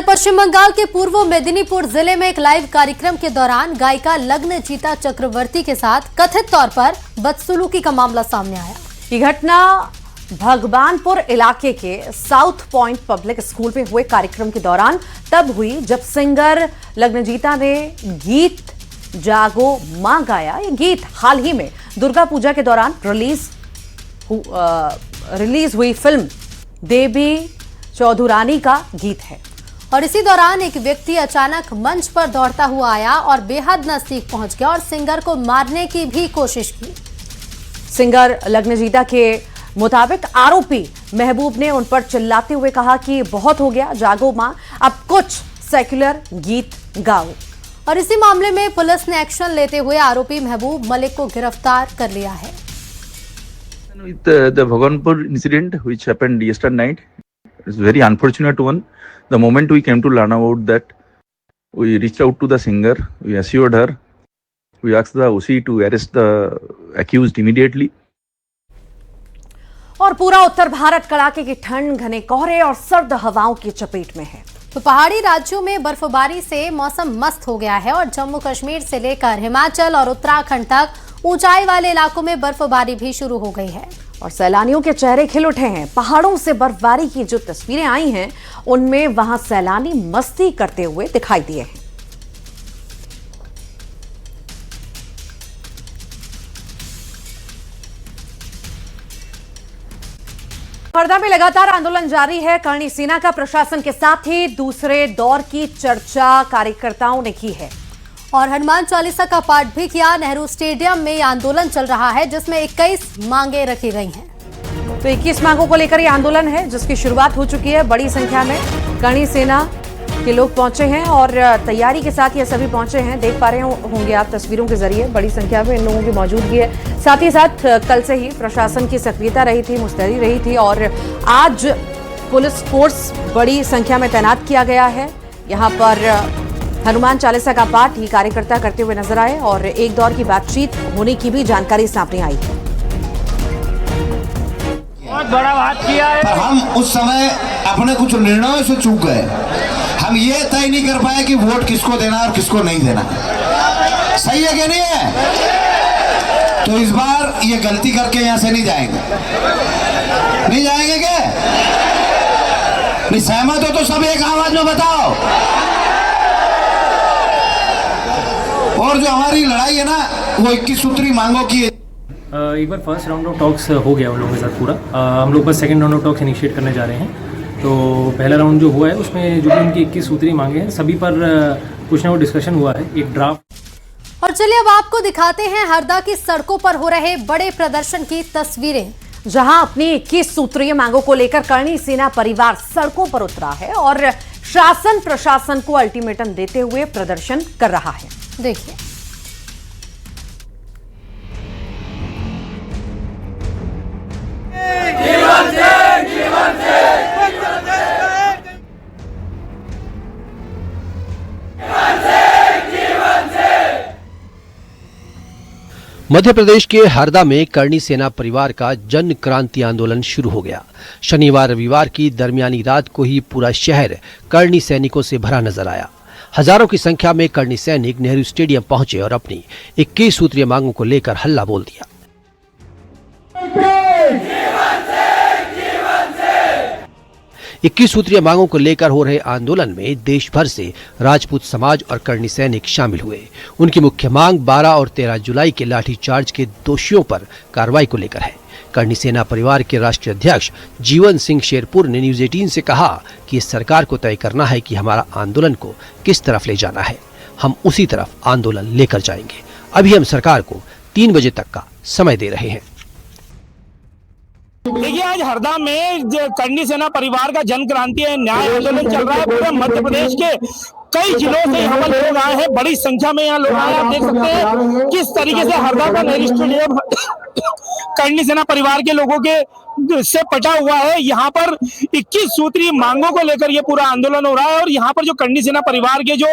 पश्चिम बंगाल के पूर्व मेदिनीपुर जिले में एक लाइव कार्यक्रम के दौरान गायिका लग्नजीता चक्रवर्ती के साथ कथित तौर पर बदसलूकी का मामला सामने आया। ये घटना भगवानपुर इलाके के साउथ पॉइंट पब्लिक स्कूल में हुए कार्यक्रम के दौरान तब हुई जब सिंगर लग्नजीता ने गीत जागो मां गाया। ये गीत हाल ही में दुर्गा पूजा के दौरान रिलीज हुई फिल्म देवी चौधुरानी का गीत है। और इसी दौरान एक व्यक्ति अचानक मंच पर दौड़ता हुआ आया और बेहद नजदीक पहुंच गया और सिंगर को मारने की भी कोशिश की। सिंगर लग्नजीता के मुताबिक आरोपी महबूब ने उन पर चिल्लाते हुए कहा कि बहुत हो गया, जागो मां, अब कुछ सेक्युलर गीत गाओ। और इसी मामले में पुलिस ने एक्शन लेते हुए आरोपी महबूब मलिक को गिरफ्तार कर लिया है। With the Bhaganpur incident which happened yesterday night, it's a very unfortunate one. The moment we came to learn about that, we reached out to the singer, we assured her, we asked the OC to arrest the accused immediately. और पूरा उत्तर भारत कड़ाके की ठंड, घने कोहरे और सर्द हवाओं की चपेट में है। तो पहाड़ी राज्यों में बर्फबारी से मौसम मस्त हो गया है और जम्मू कश्मीर से लेकर हिमाचल और उत्तराखंड तक ऊंचाई वाले इलाकों में बर्फबारी भी शुरू हो गई है और सैलानियों के चेहरे खिल उठे हैं। पहाड़ों से बर्फबारी की जो तस्वीरें आई हैं, उनमें वहां सैलानी मस्ती करते हुए दिखाई दिए हैं। हरदा में लगातार आंदोलन जारी है। करणी सेना का प्रशासन के साथ ही दूसरे दौर की चर्चा कार्यकर्ताओं ने की है और हनुमान चालीसा का पाठ भी किया। नेहरू स्टेडियम में आंदोलन चल रहा है जिसमें 21 मांगे रखी गई हैं। तो 21 मांगों को लेकर ये आंदोलन है जिसकी शुरुआत हो चुकी है। बड़ी संख्या में करणी सेना के लोग पहुंचे हैं और तैयारी के साथ ये सभी पहुंचे हैं। देख पा रहे होंगे आप तस्वीरों के जरिए, बड़ी संख्या में इन लोगों की मौजूदगी है। साथ ही साथ कल से ही प्रशासन की सक्रियता रही थी, मुस्तैदी रही थी और आज पुलिस फोर्स बड़ी संख्या में तैनात किया गया है। यहाँ पर हनुमान चालीसा का पाठ ही कार्यकर्ता करते हुए नजर आए और एक दौर की बातचीत होने की भी जानकारी सामने आई है। बहुत बड़ा बात किया है, पर हम उस समय अपने कुछ निर्णयों से चूक गए। हम ये तय नहीं कर पाए कि वोट किसको देना और किसको नहीं देना। सही है कि नहीं है? तो इस बार ये गलती करके यहाँ से नहीं जाएंगे। नहीं जाएंगे क्या? नहीं सहमत हो तो सब एक आवाज में बताओ। और जो हमारी लड़ाई है ना, वो 21 सूत्री मांगों की है। एक बार फर्स्ट राउंड ऑफ टॉक्स हो गया उन लोगों के साथ पूरा। हम लोग बस second round of talks initiate करने जा रहे हैं। तो पहला राउंड जो हुआ है उसमें जो भी उनकी 21 सूत्री मांगे हैं सभी पर कुछ ना कुछ डिस्कशन हुआ है, एक ड्राफ्ट। और चलिए अब आपको दिखाते हैं हरदा की सड़कों पर हो रहे बड़े प्रदर्शन की तस्वीरें, जहां अपनी 21 सूत्रीय मांगों को लेकर करणी सेना परिवार सड़कों पर उतरा है और शासन प्रशासन को अल्टीमेटम देते हुए प्रदर्शन कर रहा है। देखिए मध्य प्रदेश के हरदा में करणी सेना परिवार का जन क्रांति आंदोलन शुरू हो गया। शनिवार रविवार की दरमियानी रात को ही पूरा शहर करणी सैनिकों से भरा नजर आया। हजारों की संख्या में करणी सैनिक नेहरू स्टेडियम पहुंचे और अपनी 21 सूत्रीय मांगों को लेकर हल्ला बोल दिया। 21 सूत्रीय मांगों को लेकर हो रहे आंदोलन में देश भर से राजपूत समाज और करणी सैनिक शामिल हुए। उनकी मुख्य मांग 12 और 13 जुलाई के लाठीचार्ज के दोषियों पर कार्रवाई को लेकर है। करणी सेना परिवार के राष्ट्रीय अध्यक्ष जीवन सिंह शेरपुर ने न्यूज 18 से कहा कि इस सरकार को तय करना है कि हमारा आंदोलन को किस तरफ ले जाना है, हम उसी तरफ आंदोलन लेकर जाएंगे। अभी हम सरकार को 3 बजे तक का समय दे रहे हैं। देखिए, आज हरदा में करणी सेना परिवार का जन क्रांति न्याय आंदोलन चल रहा है। पूरे मध्य प्रदेश के कई जिलों से यहाँ पर लोग आए हैं, बड़ी संख्या में यहाँ लोग आए हैं। आप देख सकते हैं किस तरीके से हरदा का नेहरू स्टेडियम करणी सेना परिवार के लोगों के से पटा हुआ है। यहाँ पर 21 सूत्री मांगों को लेकर ये पूरा आंदोलन हो रहा है। और यहाँ पर जो करनी सेना परिवार के जो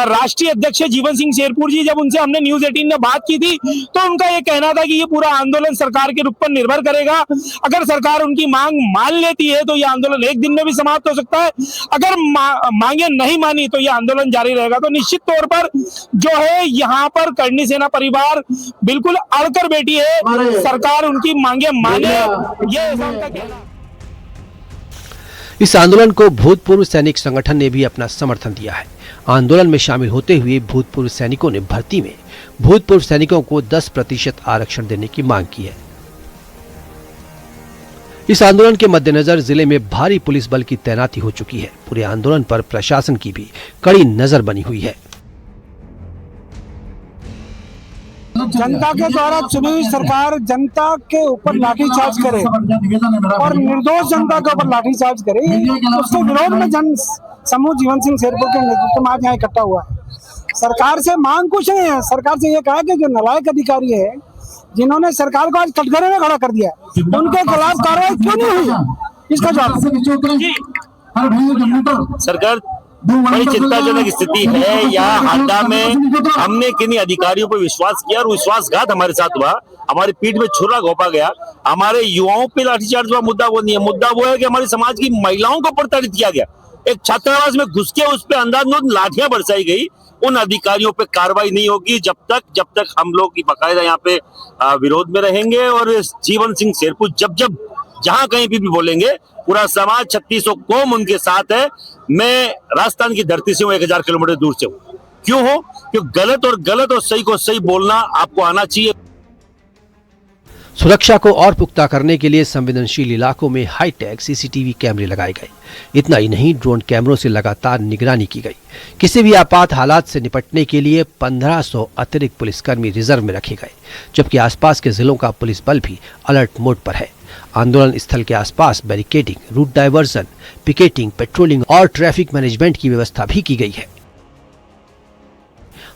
राष्ट्रीय अध्यक्ष जीवन सिंह शेरपुर जी, जब उनसे हमने न्यूज 18 में बात की थी तो उनका ये कहना था कि ये पूरा आंदोलन सरकार के रूप पर निर्भर करेगा। अगर सरकार उनकी मांग मान लेती है तो ये आंदोलन एक दिन में भी समाप्त हो सकता है, अगर मांगे नहीं मानी तो ये आंदोलन जारी रहेगा। तो निश्चित तौर पर जो है यहाँ पर करनी सेना परिवार बिल्कुल अड़कर बैठी है, सरकार उनकी मांगे माने, ये ऐसा उनका कहना। इस आंदोलन को भूतपूर्व सैनिक संगठन ने भी अपना समर्थन दिया है। आंदोलन में शामिल होते हुए भूतपूर्व सैनिकों ने भर्ती में भूतपूर्व सैनिकों को 10% आरक्षण देने की मांग की है। इस आंदोलन के मद्देनजर जिले में भारी पुलिस बल की तैनाती हो चुकी है। पूरे आंदोलन पर प्रशासन की भी कड़ी नजर बनी हुई है। जनता के द्वारा चुनी हुई सरकार जनता के ऊपर लाठीचार्ज करे और निर्दोष जनता के ऊपर लाठीचार्ज करे, उसके विरोध में जन समूह जीवन सिंह शेरपुर के नेतृत्व में आज यहाँ इकट्ठा हुआ है। सरकार से मांग कुछ नहीं है, सरकार से ये कहा कि जो नालायक अधिकारी है जिन्होंने सरकार को आज कटघरे में खड़ा कर दिया, उनके खिलाफ कार्रवाई क्यों नहीं हुई, इसका जवाब। सरकार बड़ी चिंताजनक स्थिति है। यहाँ हाडा में हमने किन्हीं अधिकारियों पर विश्वास किया और विश्वासघात हमारे साथ हुआ, हमारी पीठ में छुरा घोंपा गया, हमारे युवाओं पे लाठीचार्ज हुआ। मुद्दा वो नहीं है, मुद्दा वो है कि हमारे समाज की महिलाओं को प्रताड़ित किया गया। एक छात्रावास में घुस के उस पर अंधाधुंध लाठियां बरसाई गई। उन अधिकारियों पे कार्रवाई नहीं होगी जब तक हम लोग की बाकायदा यहाँ पे विरोध में रहेंगे। और जीवन सिंह शेरपुर जब जहां कहीं भी बोलेंगे, पूरा समाज 3600 कौम उनके साथ है। मैं राजस्थान की धरती से हूँ, 1000 किलोमीटर दूर से हूँ। क्यों हो? क्योंकि गलत और सही को सही बोलना आपको आना चाहिए। सुरक्षा को और पुख्ता करने के लिए संवेदनशील इलाकों में हाईटेक सीसीटीवी कैमरे लगाए गए। इतना ही नहीं, ड्रोन कैमरों से लगातार निगरानी की गई। किसी भी आपात हालात से निपटने के लिए 1500 अतिरिक्त पुलिसकर्मी रिजर्व में रखे गए, जबकि आसपास के जिलों का पुलिस बल भी अलर्ट मोड पर है। आंदोलन स्थल के आसपास barricading, route diversion, picketing, patrolling और ट्रैफिक मैनेजमेंट की व्यवस्था भी की गई है।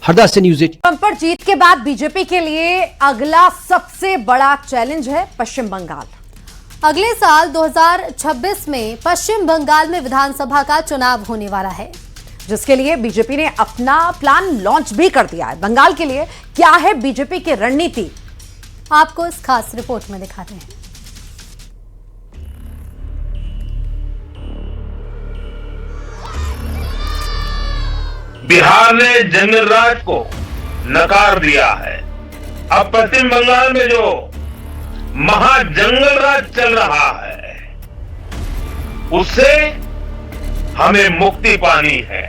हरदा से न्यूज़ 8। बंपर जीत के बाद बीजेपी के लिए अगला सबसे बड़ा चैलेंज है पश्चिम बंगाल। अगले साल 2026 में पश्चिम बंगाल में विधानसभा का चुनाव होने वाला है, जिसके लिए बीजेपी ने अपना प्लान लॉन्च भी कर दिया है। बंगाल के लिए क्या है बीजेपी की रणनीति, आपको इस खास रिपोर्ट में दिखाते हैं। बिहार ने जंगल राज को नकार दिया है। अब पश्चिम बंगाल में जो महाजंगल राज चल रहा है उससे हमें मुक्ति पानी है।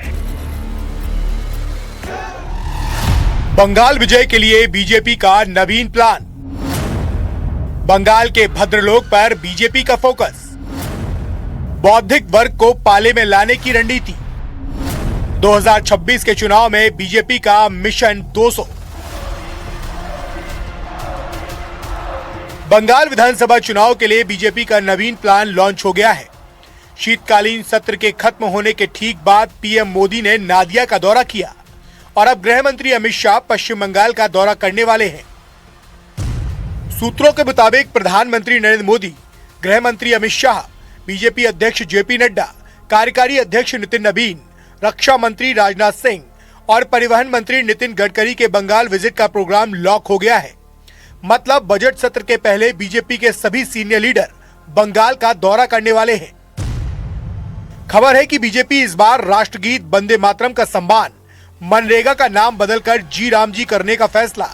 बंगाल विजय के लिए बीजेपी का नवीन प्लान। बंगाल के भद्रलोक पर बीजेपी का फोकस। बौद्धिक वर्ग को पाले में लाने की रणनीति। 2026 के चुनाव में बीजेपी का मिशन 200। बंगाल विधानसभा चुनाव के लिए बीजेपी का नवीन प्लान लॉन्च हो गया है। शीतकालीन सत्र के खत्म होने के ठीक बाद पीएम मोदी ने नादिया का दौरा किया और अब गृह मंत्री अमित शाह पश्चिम बंगाल का दौरा करने वाले हैं। सूत्रों के मुताबिक प्रधानमंत्री नरेंद्र मोदी, गृह मंत्री अमित शाह, बीजेपी अध्यक्ष जेपी नड्डा, कार्यकारी अध्यक्ष नितिन नबीन, रक्षा मंत्री राजनाथ सिंह और परिवहन मंत्री नितिन गडकरी के बंगाल विजिट का प्रोग्राम लॉक हो गया है। मतलब बजट सत्र के पहले बीजेपी के सभी सीनियर लीडर बंगाल का दौरा करने वाले हैं। खबर है कि बीजेपी इस बार राष्ट्रगीत वंदे मातरम का सम्मान मनरेगा का नाम बदलकर जी राम जी करने का फैसला,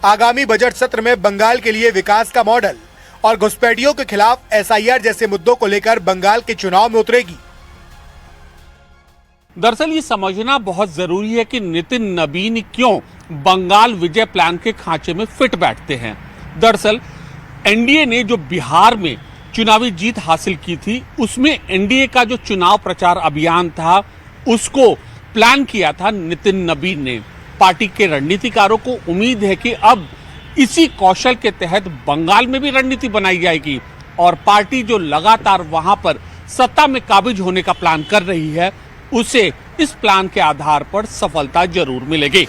आगामी बजट सत्र में बंगाल के लिए विकास का मॉडल और घुसपैठियों के खिलाफ एसआईआर जैसे मुद्दों को लेकर बंगाल के चुनाव में उतरेगी। दरअसल ये समझना बहुत जरूरी है कि नितिन नबीन क्यों बंगाल विजय प्लान के खांचे में फिट बैठते हैं। दरअसल एनडीए ने जो बिहार में चुनावी जीत हासिल की थी, उसमें एनडीए का जो चुनाव प्रचार अभियान था उसको प्लान किया था नितिन नबीन ने। पार्टी के रणनीतिकारों को उम्मीद है कि अब इसी कौशल के तहत बंगाल में भी रणनीति बनाई जाएगी और पार्टी जो लगातार वहां पर सत्ता में काबिज होने का प्लान कर रही है, उसे इस प्लान के आधार पर सफलता जरूर मिलेगी।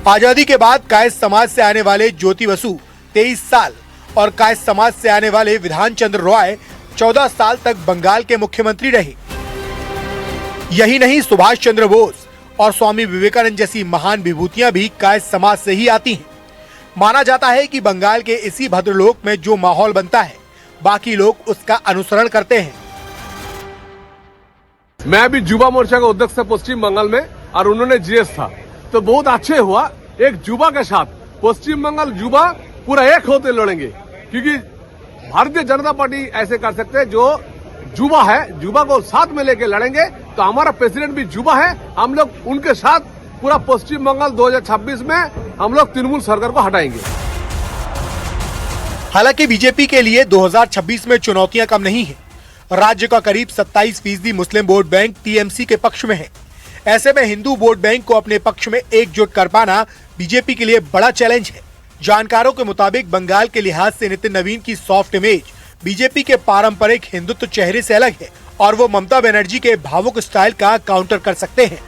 आजादी के बाद कायस्थ समाज से आने वाले ज्योति बसु 23 साल और कायस्थ समाज से आने वाले विधान चंद्र रॉय 14 साल तक बंगाल के मुख्यमंत्री रहे। यही नहीं, सुभाष चंद्र बोस और स्वामी विवेकानंद जैसी महान विभूतियां भी कायस्थ समाज से ही आती हैं। माना जाता है कि बंगाल के इसी भद्रलोक में जो माहौल बनता है, बाकी लोग उसका अनुसरण करते हैं। मैं भी युवा मोर्चा का अध्यक्ष था पश्चिम बंगाल में, और उन्होंने जीएस था, तो बहुत अच्छे हुआ। एक युवा के साथ पश्चिम बंगाल युवा पूरा एक होते लड़ेंगे, क्योंकि भारतीय जनता पार्टी ऐसे कर सकते हैं, जो युवा है युवा को साथ में लेके लड़ेंगे। तो हमारा प्रेसिडेंट भी युवा है, हम लोग उनके साथ पूरा पश्चिम बंगाल 2026 में हम लोग तृणमूल सरकार को हटाएंगे। हालांकि बीजेपी के लिए 2026 में चुनौतियां कम नहीं है। राज्य का करीब 27% मुस्लिम वोट बैंक टीएमसी के पक्ष में है। ऐसे में हिंदू वोट बैंक को अपने पक्ष में एकजुट कर पाना बीजेपी के लिए बड़ा चैलेंज है। जानकारों के मुताबिक बंगाल के लिहाज से नितिन नवीन की सॉफ्ट इमेज बीजेपी के पारंपरिक हिंदुत्व चेहरे से अलग है और वो ममता बनर्जी के भावुक स्टाइल का काउंटर कर सकते हैं।